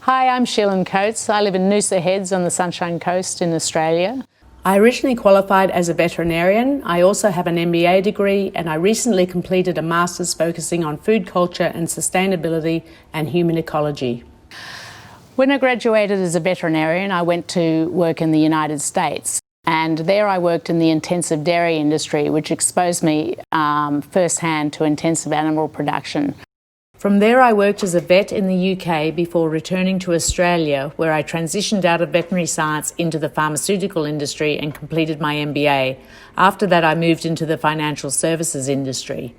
Hi, I'm Sheelin Coates. I live in Noosa Heads on the Sunshine Coast in Australia. I originally qualified as a veterinarian. I also have an MBA degree, and I recently completed a master's focusing on food culture and sustainability and human ecology. When I graduated as a veterinarian, I went to work in the United States. And there I worked in the intensive dairy industry, which exposed me firsthand to intensive animal production. From there I worked as a vet in the UK before returning to Australia, where I transitioned out of veterinary science into the pharmaceutical industry and completed my MBA. After that I moved into the financial services industry.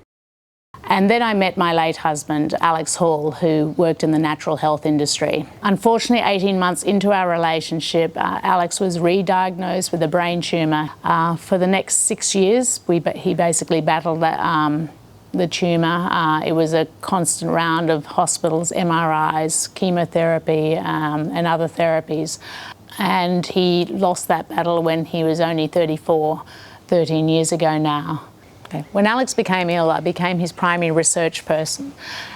And then I met my late husband, Alex Hall, who worked in the natural health industry. Unfortunately, 18 months into our relationship, Alex was re-diagnosed with a brain tumour. For the next 6 years, he basically battled the tumour. It was a constant round of hospitals, MRIs, chemotherapy, and other therapies. And he lost that battle when he was only 34, 13 years ago now. When Alex became ill, I became his primary research person,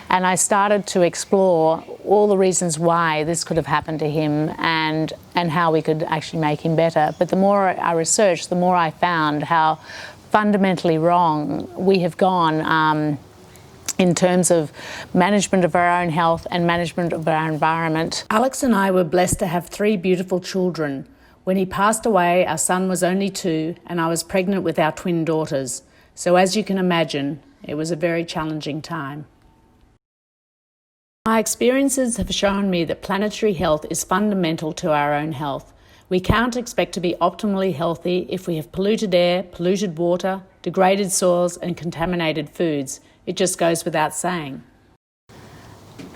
and I started to explore all the reasons why this could have happened to him and how we could actually make him better. But the more I researched, the more I found how fundamentally wrong we have gone in terms of management of our own health and management of our environment. Alex and I were blessed to have 3 beautiful children. When he passed away, our son was only 2, and I was pregnant with our twin daughters. So as you can imagine, it was a very challenging time. My experiences have shown me that planetary health is fundamental to our own health. We can't expect to be optimally healthy if we have polluted air, polluted water, degraded soils and contaminated foods. It just goes without saying.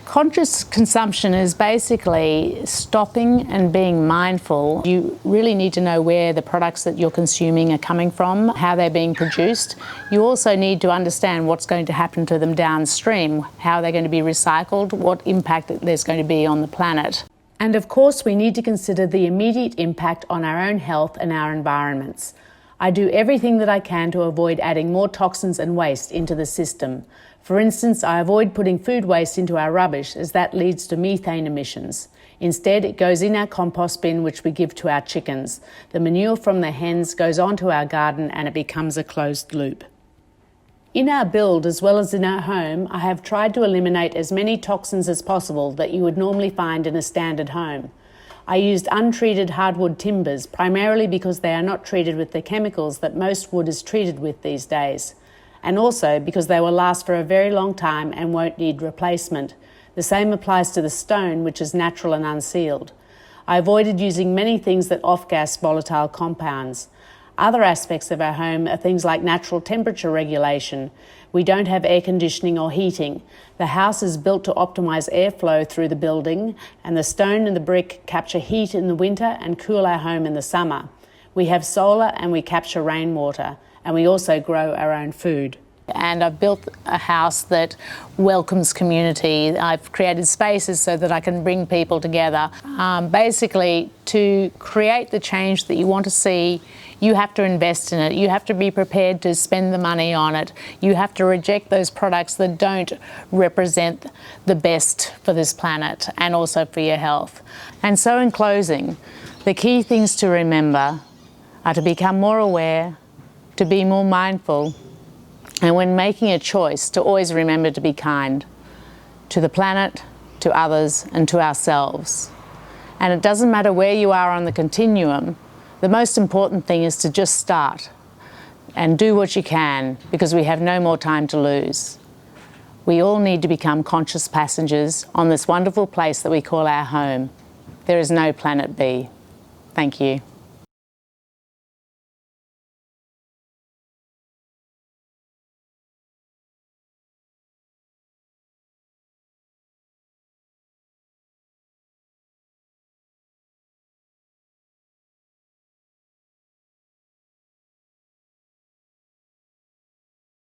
Conscious consumption is basically stopping and being mindful. You really need to know where the products that you're consuming are coming from, how they're being produced. You also need to understand what's going to happen to them downstream, how they're going to be recycled, what impact there's going to be on the planet. And of course, we need to consider the immediate impact on our own health and our environments. I do everything that I can to avoid adding more toxins and waste into the system. For instance, I avoid putting food waste into our rubbish, as that leads to methane emissions. Instead, it goes in our compost bin, which we give to our chickens. The manure from the hens goes onto our garden and it becomes a closed loop. In our build, as well as in our home, I have tried to eliminate as many toxins as possible that you would normally find in a standard home. I used untreated hardwood timbers, primarily because they are not treated with the chemicals that most wood is treated with these days. And also because they will last for a very long time and won't need replacement. The same applies to the stone, which is natural and unsealed. I avoided using many things that off-gas volatile compounds. Other aspects of our home are things like natural temperature regulation. We don't have air conditioning or heating. The house is built to optimise airflow through the building, and the stone and the brick capture heat in the winter and cool our home in the summer. We have solar and we capture rainwater, and we also grow our own food. And I've built a house that welcomes community. I've created spaces so that I can bring people together. Basically, to create the change that you want to see, you have to invest in it. You have to be prepared to spend the money on it. You have to reject those products that don't represent the best for this planet and also for your health. And so in closing, the key things to remember are to become more aware, to be more mindful, and when making a choice, to always remember to be kind to the planet, to others, and to ourselves. And it doesn't matter where you are on the continuum, the most important thing is to just start and do what you can, because we have no more time to lose. We all need to become conscious passengers on this wonderful place that we call our home. There is no planet B. Thank you.